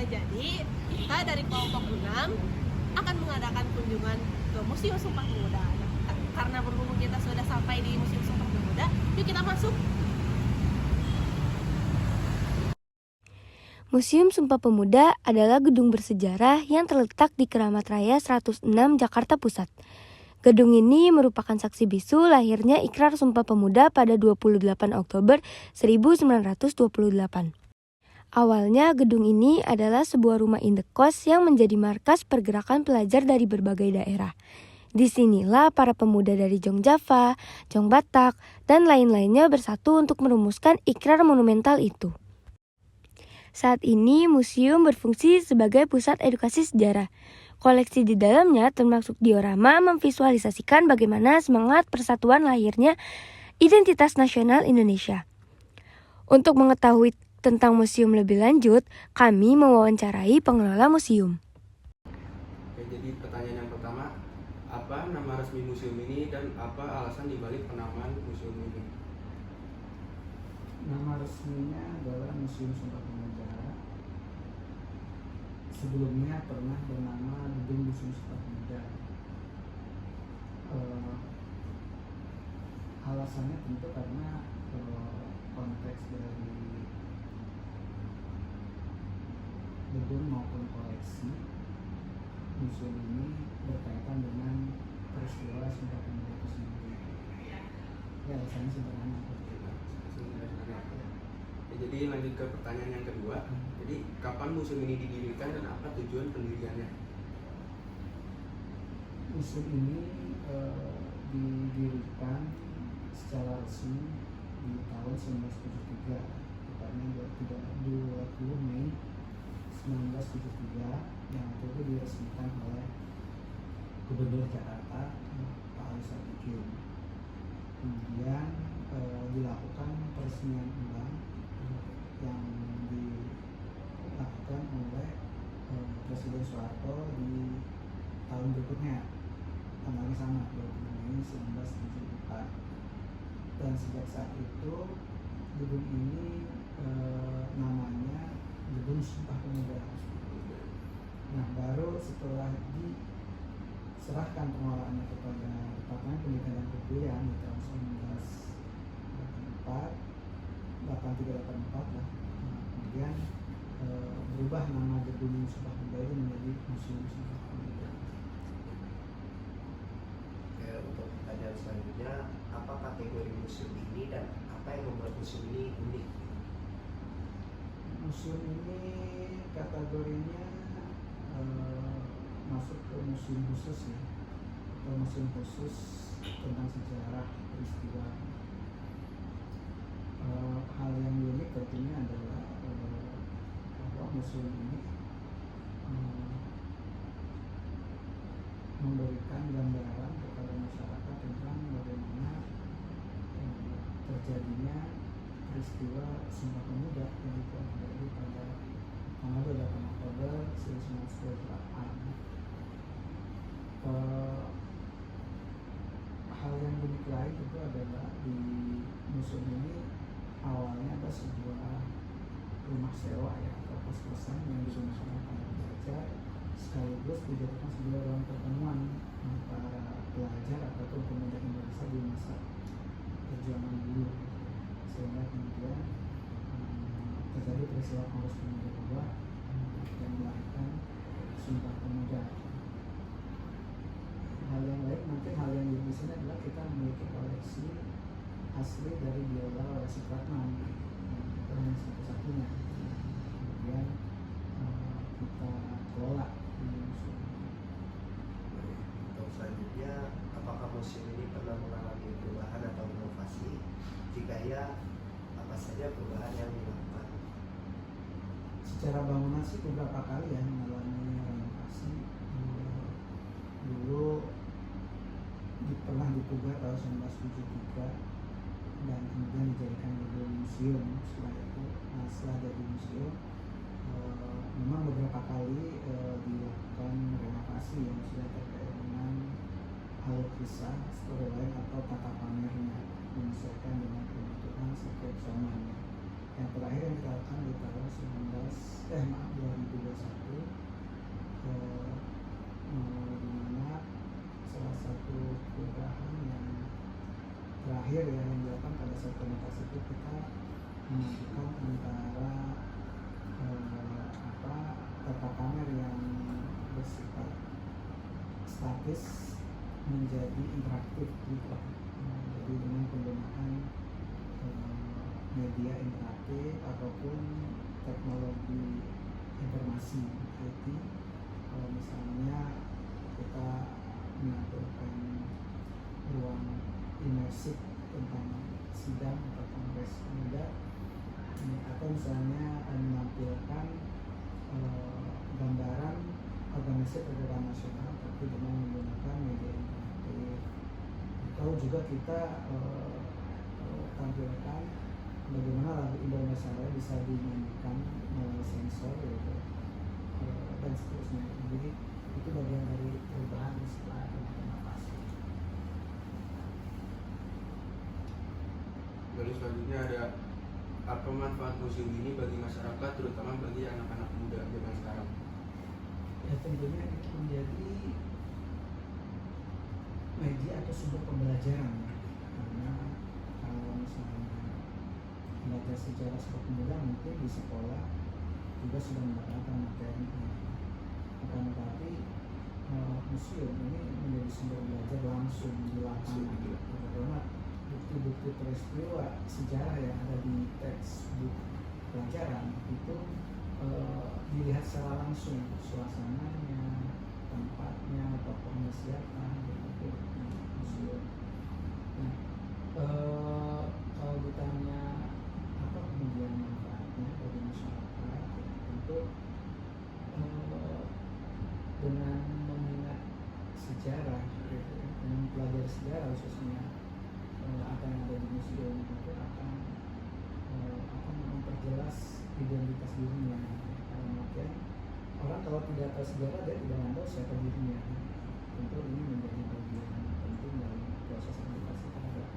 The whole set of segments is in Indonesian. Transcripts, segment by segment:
Jadi kita dari kelompok 6 akan mengadakan kunjungan ke Museum Sumpah Pemuda. Karena berhubung kita sudah sampai di Museum Sumpah Pemuda, yuk kita masuk. Museum Sumpah Pemuda adalah gedung bersejarah yang terletak di Keramat Raya 106 Jakarta Pusat. Gedung ini merupakan saksi bisu lahirnya Ikrar Sumpah Pemuda pada 28 Oktober 1928. Awalnya gedung ini adalah sebuah rumah indekos yang menjadi markas pergerakan pelajar dari berbagai daerah. Disinilah para pemuda dari Jong Java, Jong Batak, dan lain-lainnya bersatu untuk merumuskan ikrar monumental itu. Saat ini museum berfungsi sebagai pusat edukasi sejarah. Koleksi di dalamnya termasuk diorama memvisualisasikan bagaimana semangat persatuan lahirnya identitas nasional Indonesia. Untuk mengetahui tentang museum lebih lanjut, kami mewawancarai pengelola museum. Oke, jadi pertanyaan yang pertama, apa nama resmi museum ini dan apa alasan dibalik penamaan museum ini? Nama resminya adalah Museum Sumpah Pemuda. Sebelumnya pernah bernama Gedung Museum Sumpah Pemuda. Alasannya tentu karena konteks dari gedung maupun koleksi museum ini berkaitan dengan peristiwa Sumpah Pemuda itu sendiri. Ya, alasannya sederhana seperti itu. Ya, jadi lanjut ke pertanyaan yang kedua. Jadi kapan museum ini didirikan dan apa tujuan pendiriannya? Museum ini didirikan secara resmi di tahun 1973, tepatnya 20 Mei 1973, yang itu diresmikan oleh Gubernur Jakarta Pak Ali Sadikin. Kemudian dilakukan peresmian ulang yang dilakukan oleh Presiden Soeharto di tahun berikutnya, tanggalnya sama, 20 Mei 1974. Dan sejak saat itu gedung ini namanya Gedung Sumpah Pemuda. Nah, baru setelah diserahkan pengelolaannya kepada Departemen Pendidikan dan Kebudayaan di tahun 8384 lah. Kemudian berubah nama Gedung Sumpah Pemuda itu menjadi Museum Sumpah Pemuda. Oke, untuk pertanyaan selanjutnya, apa kategori museum ini dan apa yang membuat museum ini unik? Museum ini kategorinya masuk ke museum khusus ya, atau museum khusus tentang sejarah peristiwa. Hal yang unik tentunya adalah bahwa museum ini memberikan gambaran kepada masyarakat tentang bagaimana terjadinya peristiwa Sumpah Pemuda yang terjadi pada tanggal 28 Oktober 1928. Hal yang unik lain itu adalah di museum ini awalnya ada sebuah rumah sewa ya, atau kos-kosan yang digunakan oleh para pelajar, sekaligus dijadikan sebuah ruang pertemuan para pelajar ataupun pemuda Indonesia di masa perjuangan dulu, sehingga kemudian terjadi peristiwa Kongres Pemuda II yang melahirkan Sumpah Pemuda. Hal yang lain, mungkin hal yang di sini adalah kita memiliki koleksi asli dari biola oleh Supratman, itu hanya satu-satunya. Kemudian kita kelola di museum. Untuk selanjutnya, apakah museum ini pernah mengalami perubahan atau inovasi? Jika ya, apa saja perubahan yang dilakukan? Secara bangunan sih beberapa kali ya mengalami renovasi. Dulu pernah dipugar tahun 1973 dan kemudian dijadikan gedung museum. Setelah jadi museum, memang beberapa kali dilakukan renovasi yang sudah terkait dengan alur kisah, storyline atau tata pamernya, menyesuaikan dengan kebutuhan setiap zamannya. Yang terakhir yang kita lakukan di tahun 2021 di mana salah satu perubahan yang terakhir yang dilakukan pada saat komunikasi itu kita menentukan antara tata kamar yang bersifat statis menjadi interaktif gitu. Jadi dengan penggunaan media interaktif ataupun teknologi informasi IT, kalau misalnya kita menampilkan ruang imersif tentang sidang atau kongres muda, atau misalnya menampilkan gambaran organisasi pergerakan nasional tapi dengan menggunakan media interaktif. Atau juga kita tampilkan bagaimana lagu Indonesia Raya bisa dinyanyikan melalui sensor gitu, dan seterusnya. Jadi itu bagian dari perubahan setelah inovasi. Lalu selanjutnya ada apa manfaat museum ini bagi masyarakat, terutama bagi anak-anak muda zaman sekarang? Ya tentunya itu menjadi media atau sumber pembelajaran ya. Karena kalau misalnya belajar sejarah sepak muda mungkin di sekolah juga sudah mendapatkan materi, akan tetapi museum ini menjadi sumber belajar langsung di lapangan. Karena bukti-bukti peristiwa sejarah yang ada di textbook pelajaran itu dilihat secara langsung, suasananya, tempatnya, tokohnya siapa, gitu di museum. Nah, kalau ditanya apa kemudian manfaatnya bagi masyarakat, tentu dengan mengingat sejarah, gitu, dengan mempelajari sejarah khususnya apa yang ada di museum itu akan memperjelas identitas dirinya. Kemudian orang kalau tidak tahu sejarah dia tidak tahu siapa dirinya. Tentu ini menjadi bagian penting dalam proses edukasi terhadap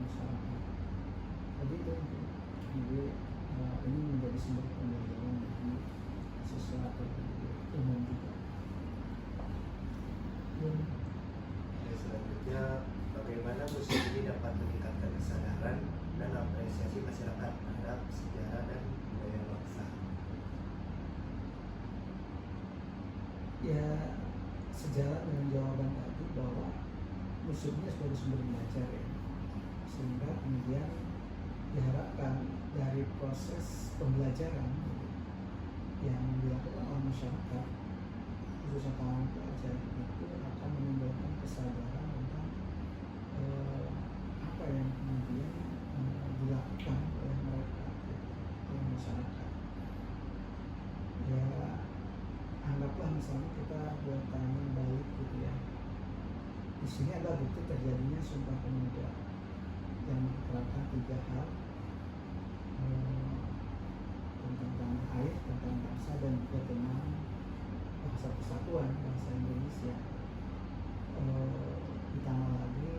masyarakat. Jadi itu, jadi ini menjadi sumber pembelajaran bagi sesuatu umum juga. Selanjutnya, bagaimana museum ini dapat meningkatkan kesadaran dan apresiasi masyarakat terhadap sejarah dan budaya bangsa? Ya, sejalan dengan jawaban tadi bahwa museumnya sebagai sumber belajar ya, sehingga kemudian diharapkan dari proses pembelajaran yang dilakukan oleh masyarakat khususnya kalangan pelajar itu akan menimbulkan kesadaran tentang apa yang kemudian dilakukan oleh mereka, oleh masyarakat. Ya, anggaplah misalnya kita buat tanya balik gitu ya. Di sini ada bukti terjadinya Sumpah Pemuda yang menerapkan 3 hal tentang tanah air, tentang bangsa, dan juga tentang bahasa persatuan, bahasa Indonesia. Ditambah lagi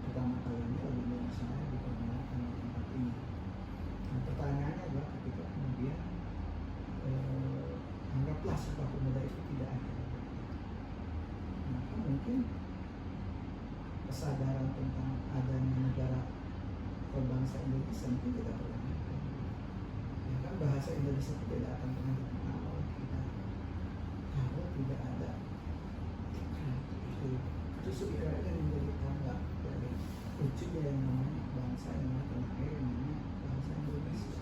pertama kalinya lagu Indonesia diperkenalkan di tempat ini. Nah, pertanyaannya adalah ketika kemudian anggaplah Sumpah Pemuda itu tidak ada, maka mungkin kesadaran tentang adanya negara berbangsa Indonesia mungkin tidak pernah ada. Ya kan, bahasa Indonesia itu tidak akan pernah dikenal oleh kita kalau tidak ada ikrar itu. Justru ikrar ini menjadi tanggap dari wujudnya yang namanya bangsa, yang namanya tanah air, yang namanya bangsa Indonesia.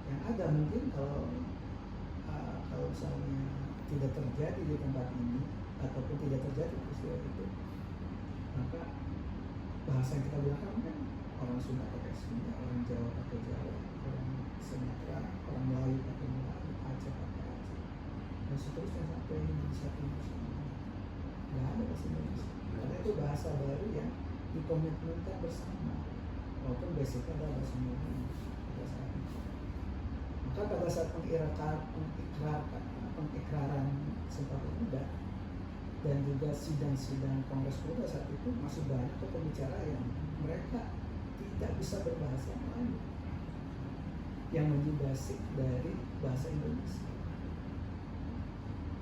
Yang ada mungkin kalau misalnya tidak terjadi di tempat ini ataupun tidak terjadi peristiwa itu, maka bahasa yang kita gunakan kan orang Sunda pakai Sunda, orang Jawa pakai Jawa, orang Sumatera, orang Melayu pakai Melayu, Aceh pakai Aceh, dan seterusnya sampai Indonesia Timur semua. Nggak ada bahasa Indonesia, karena itu bahasa baru yang dikomitmenkan bersama, walaupun basicnya adalah bahasa Melayu pada saat itu. Maka pada saat pengikraran Sumpah Pemuda dan juga sidang-sidang Kongres Muda saat itu masih banyak pembicara yang mereka tidak bisa berbahasa Melayu. yang menjadi basic dari bahasa Indonesia.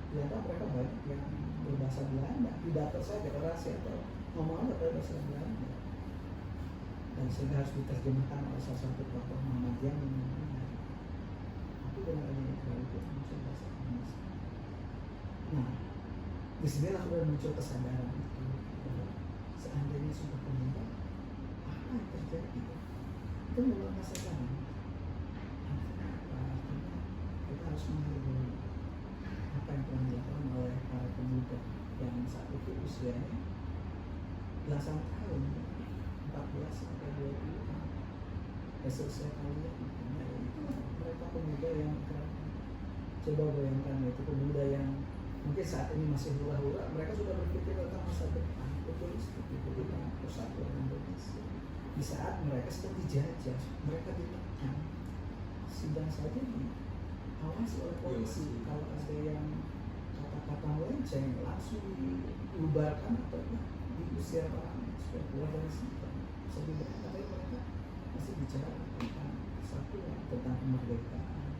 Ternyata mereka banyak yang berbahasa Belanda, pidato saja orasi atau ngomong aja pada bahasa Belanda, dan sehingga harus diterjemahkan oleh salah satu tokoh Muhammadiyah yang mengenai. Tapi dengan adanya Iqbal itu muncul bahasa Indonesia. Nah, di sini sudah muncul kesadaran itu bahwa seandainya Sumpah Pemuda, apa yang terjadi? Itu memang kesadaran. Artinya apa? Artinya kita harus menghargai apa yang telah dilakukan oleh para pemuda yang saat itu usianya belasan tahun, 14 sampai 20 tahun. Seusia kalian, nah, itu mereka pemuda yang keren. Coba bayangkan, itu pemuda yang mungkin saat ini masih hura-hura, mereka sudah berpikir tentang masa depan futuristik itu dengan persatuan Indonesia. Di saat mereka sedang dijajah, mereka ditekan, sidang saja diawasi oleh polisi. Kalau ada yang kata-kata melenceng, langsung dibubarkan atau diusir orang supaya keluar dari sidang. Sebenarnya tapi mereka masih bicara tentang persatuan, tentang kemerdekaan.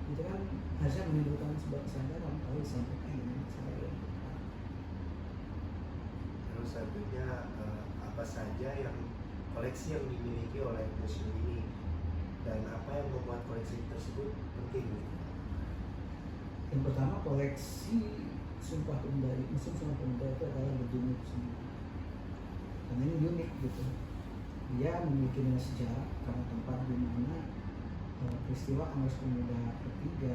Itu kan harusnya menimbulkan sebuah kesadaran kalau disampaikan dengan cara yang tepat. Lalu selanjutnya apa saja yang koleksi yang dimiliki oleh museum ini dan apa yang membuat koleksi tersebut penting? Yang pertama, koleksi Sumpah Pemuda, Museum Sumpah Pemuda itu adalah gedung itu sendiri. Karena ini unik gitu. Dia memiliki nilai sejarah karena tempat di mana peristiwa Kongres Pemuda ketiga,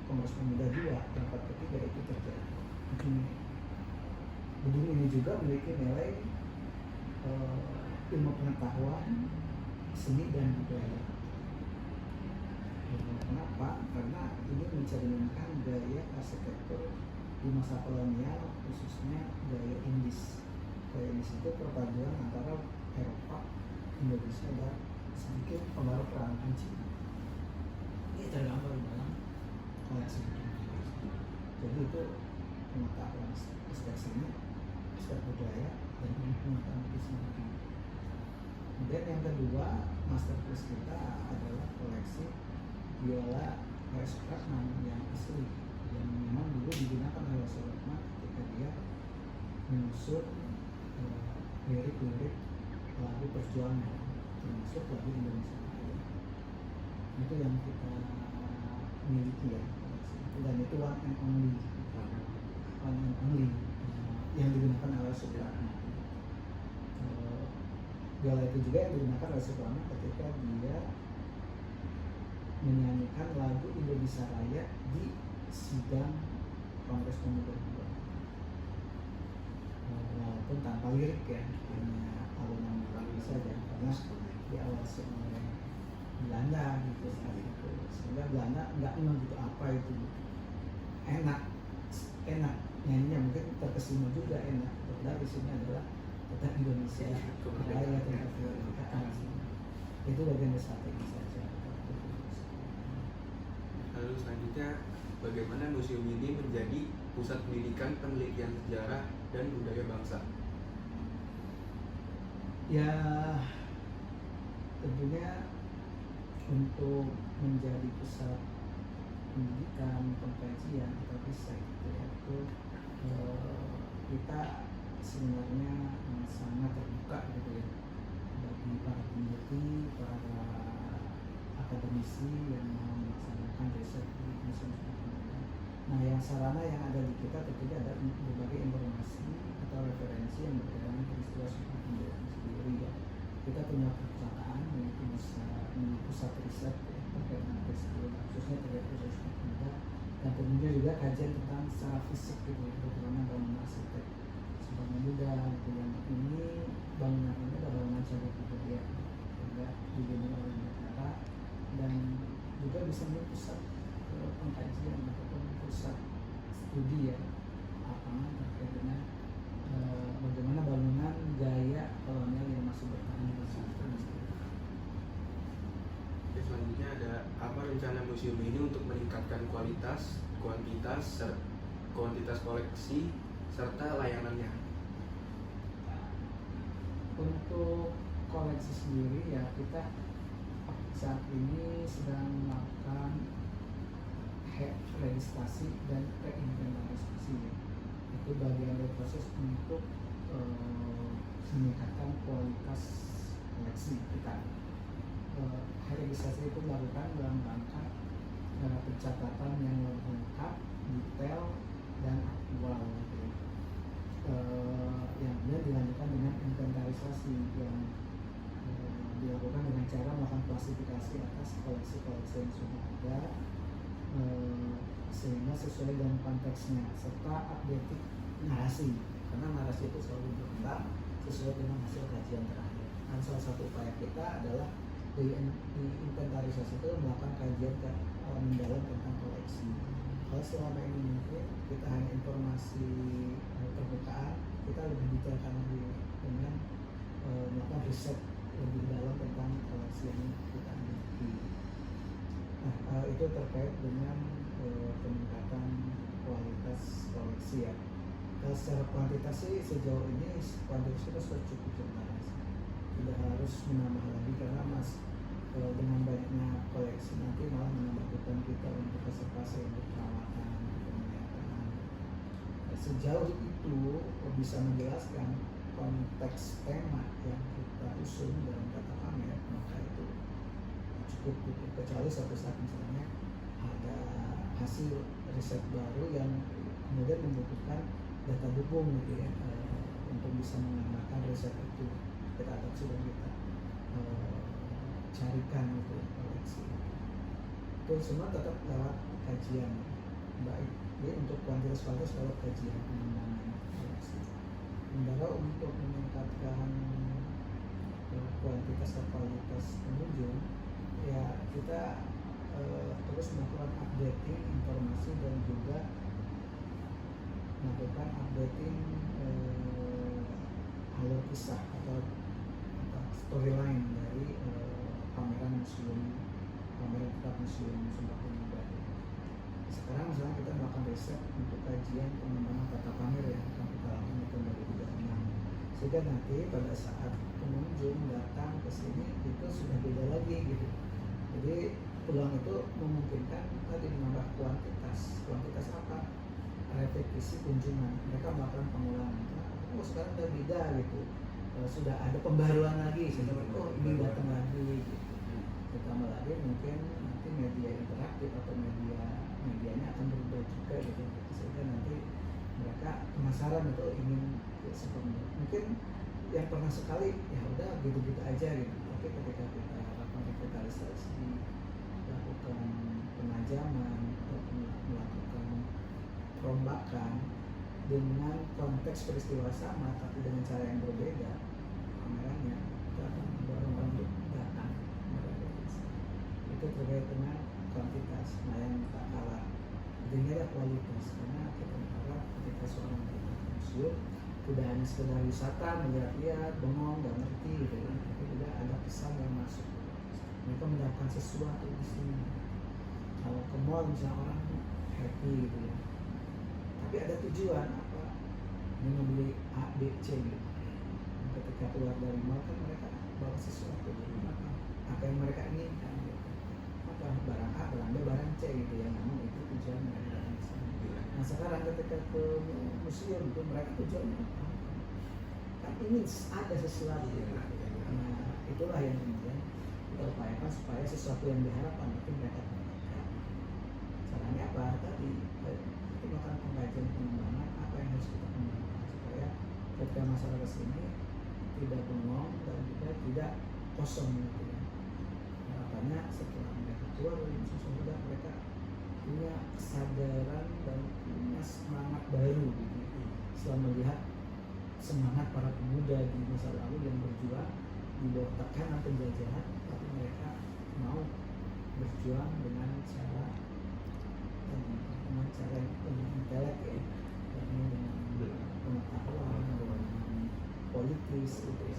Kongres Pemuda 2, rapat ketiga itu terjadi. Gedung ini juga memiliki nilai ilmu pengetahuan, seni dan budaya. Kenapa? Karena ini mencerminkan gaya arsitektur di masa kolonial, khususnya gaya Indis. Gaya Indis itu perpaduan antara Eropa, Indonesia, dan sedikit pengaruh peranakan Cina. Ini tergambar dalam koleksi gedung. Jadi itu pengetahuan aspek seni, aspek budaya, dan pengetahuan itu sendiri. Kemudian yang kedua, masterpiece kita adalah koleksi biola R.S. Supratman yang asli, yang memang dulu digunakan oleh Supratman ketika dia menyusun lirik-lirik lagu perjuangan, termasuk lagu Indonesia Raya. Itu yang kita miliki ya, dan itu one and only yang digunakan oleh Supratman. Biola itu juga yang digunakan oleh Supratman ketika dia menyanyikan lagu Indonesia Raya di sidang Kongres Pemuda 2. Walaupun tanpa lirik ya, hanya alunan melodi saja, karena diawasi oleh Belanda gitu saat itu. Sehingga Belanda nggak begitu apa itu enak nyanyinya, mungkin terkesima juga enak. Padahal di sini adalah tentang Indonesia Raya, tentang kemerdekaan. Itu bagian dari strategi saja. Lalu selanjutnya, bagaimana museum ini menjadi pusat pendidikan penelitian sejarah dan budaya bangsa? Ya, tentunya untuk menjadi pusat pendidikan, pengkajian atau riset gitu ya, itu kita sebenarnya sangat terbuka gitu ya bagi para peneliti, para akademisi yang mau melaksanakan riset di Museum Sumpah Pemuda. Nah, yang sarana yang ada di kita tentunya ada berbagai informasi atau referensi yang berkaitan dengan peristiwa Sumpah Pemuda itu sendiri ya. Kita punya perpustakaan yang itu bisa menjadi pusat riset ya, terkait dengan peristiwa, khususnya terkait peristiwa Sumpah Pemuda, dan tentunya juga kajian tentang secara fisik gitu ya, bagaimana bangunan arsitek Sumpah Pemuda gitu. Yang ini bangunan ini adalah bangunan cagar budaya sehingga dibina oleh negara, dan juga bisa menjadi pusat pengkajian ataupun pusat studi ya lapangan terkait dengan bagaimana bangunan gaya kolonial yang masih bertahan di sana. Oke, selanjutnya ada apa rencana museum ini untuk meningkatkan kualitas, kuantitas koleksi serta layanannya? Untuk koleksi inventarisasi sendiri ya, kita saat ini sedang melakukan registrasi dan reinventarisasi. Itu bagian dari proses untuk meningkatkan kualitas koleksi kita. Registrasi itu dilakukan dalam rangka pencatatan yang lebih lengkap, detail, dan aktual. Yang kemudian dilanjutkan dengan inventarisasi yang dilakukan dengan cara melakukan klasifikasi atas koleksi-koleksi yang sudah ada, sehingga sesuai dengan konteksnya, serta updating narasi, karena narasi itu selalu berkembang sesuai dengan hasil kajian terakhir. Dan salah satu upaya kita adalah di inventarisasi itu melakukan kajian mendalam tentang koleksi. Kalau selama ini mungkin kita hanya informasi permukaan, kita lebih detailkan lagi dengan melakukan riset lebih dalam tentang koleksi yang kita miliki. Nah, itu terkait dengan peningkatan kualitas koleksi ya. Kalau secara kuantitas sih sejauh ini kuantitas kita sudah cukup jelas, tidak harus menambah lagi karena dengan banyaknya koleksi nanti malah menambah beban kita untuk konservasi, untuk perawatan, penyihatan. Sejauh itu bisa menjelaskan konteks tema yang kita usung dalam kata pamer, maka itu cukup gitu. Kecuali suatu saat misalnya ada hasil riset baru yang kemudian membutuhkan data dukung gitu ya, untuk bisa menggunakan riset itu kita adopsi dan kita carikan itu koleksi. Itu semua tetap lewat kajian, baik ya, untuk kuantitas lewat kajian pengembangan koleksi. Sementara untuk meningkatkan kuantitas dan kualitas pengunjung ya, kita terus melakukan updating informasi dan juga melakukan updating alur kisah atau storyline dari pameran tetap museum Sumpah Pemuda. Sekarang misalnya kita melakukan riset untuk kajian pengembangan tata pamer yang akan kita lakukan di tahun 2026, sehingga nanti pada saat pengunjung datang ke sini itu sudah beda lagi gitu. Jadi peluang itu memungkinkan tadi menambah kuantitas apa? Repetisi kunjungan, mereka melakukan pengulangan. Oh sekarang udah beda gitu, sudah ada pembaruan lagi, sehingga oh ini datang lagi gitu. Ditambah lagi mungkin nanti media interaktif atau medianya akan berubah juga gitu, sehingga nanti mereka penasaran itu ingin ya, seperti mungkin yang pernah sekali ya udah gitu-gitu aja gitu. Tapi ketika kita lakukan revitalisasi, lakukan penajaman atau melakukan perombakan dengan konteks peristiwa sama tapi dengan cara yang berbeda, pamerannya kita akan mendorong untuk datang. Itu terkait dengan kuantitas, nah yang tak kalah intinya adalah kualitas, karena kita berharap ketika seorang datang ke museum tidak hanya sekedar wisata, melihat-lihat, bengong, nggak ngerti gitu ya, tapi juga ada pesan yang masuk. Mereka mendapatkan sesuatu di sini. Kalau ke mall misalnya orang happy gitu ya, tapi ada tujuan apa? Ini membeli A, B, C gitu. Ketika keluar dari mall kan mereka bawa sesuatu dari apa yang mereka inginkan gitu. Apa barang A, barang B, barang C gitu ya, namun itu tujuan mereka datang ke sana. Nah sekarang ketika ke museum itu mereka tujuannya apa? Kan ingin ada sesuatu gitu. Nah itulah yang kemudian kita upayakan supaya sesuatu yang diharapkan itu mereka dapatkan. Caranya apa? Tadi kita melakukan pengkajian pengembangan apa yang harus kita kembangkan supaya ketika masyarakat sini tidak bengong dan juga tidak kosong gitu ya. Harapannya setelah mereka keluar dari museum sudah mereka punya kesadaran dan punya semangat baru gitu. Setelah melihat semangat para pemuda di masa lalu yang berjuang di bawah tekanan penjajahan, tapi mereka mau berjuang dengan cara yang penuh intelek ya, dengan pengetahuan, dengan politis gitu ya.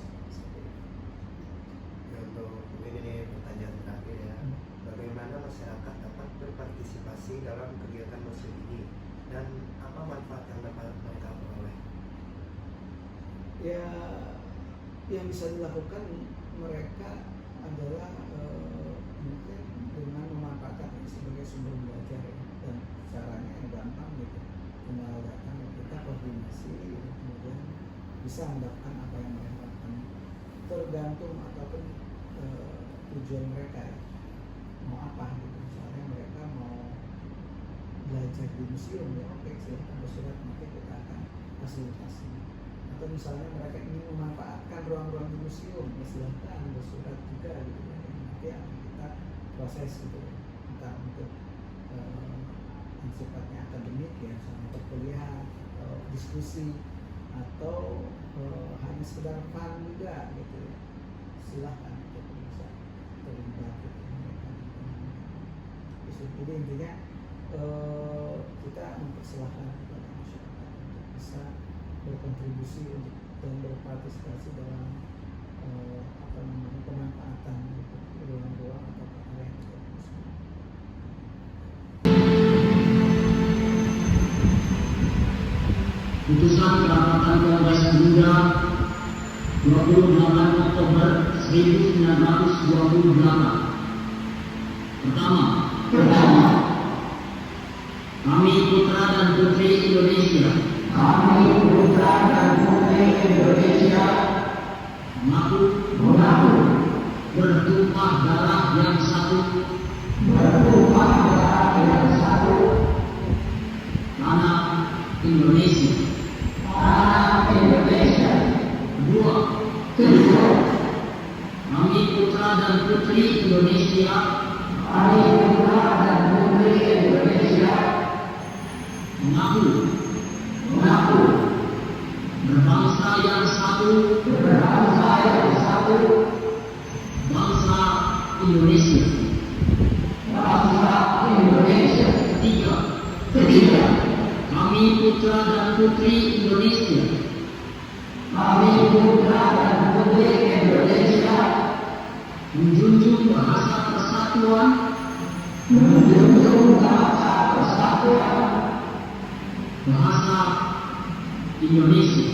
Ya, untuk mungkin ini pertanyaan terakhir ya, bagaimana masyarakat dapat berpartisipasi dalam kegiatan museum ini dan apa manfaat yang dapat mereka peroleh? Ya yang bisa dilakukan mereka adalah mungkin dengan memanfaatkan ini sebagai sumber belajar ya, dan caranya yang gampang gitu, tinggal datang kita koordinasi gitu, kemudian bisa mendapatkan apa yang mereka lakukan, tergantung ataupun tujuan mereka ya, mau apa gitu. Misalnya mereka mau belajar di museum ya, oke silahkan bersurat, maka kita akan fasilitasi. Atau misalnya mereka ingin memanfaatkan ruang-ruang di museum, ya silahkan bersurat juga gitu ya. Nanti akan kita proses gitu, entah untuk yang sifatnya akademik ya, misalnya perkuliahan atau diskusi, atau hanya sekedar fun juga gitu ya. Silahkan untuk bisa terlibat gitu. Jadi intinya kita mempersilahkan kepada masyarakat untuk bisa berkontribusi untuk dan berpartisipasi dalam pemanfaatan gitu, ruang-ruang atau area yang kita bisa. Putusan Rapatan Kongres Pemuda 28 Oktober 1928. Pertama, kami putra dan putri Indonesia. Mengaku bertumpah darah yang satu. Tanah Indonesia. Kedua, kami putra dan putri Indonesia. Mengaku berbangsa yang satu. Bangsa Indonesia. Ketiga, kami putra dan putri Indonesia. Menjunjung bahasa persatuan. Bahasa Indonesia.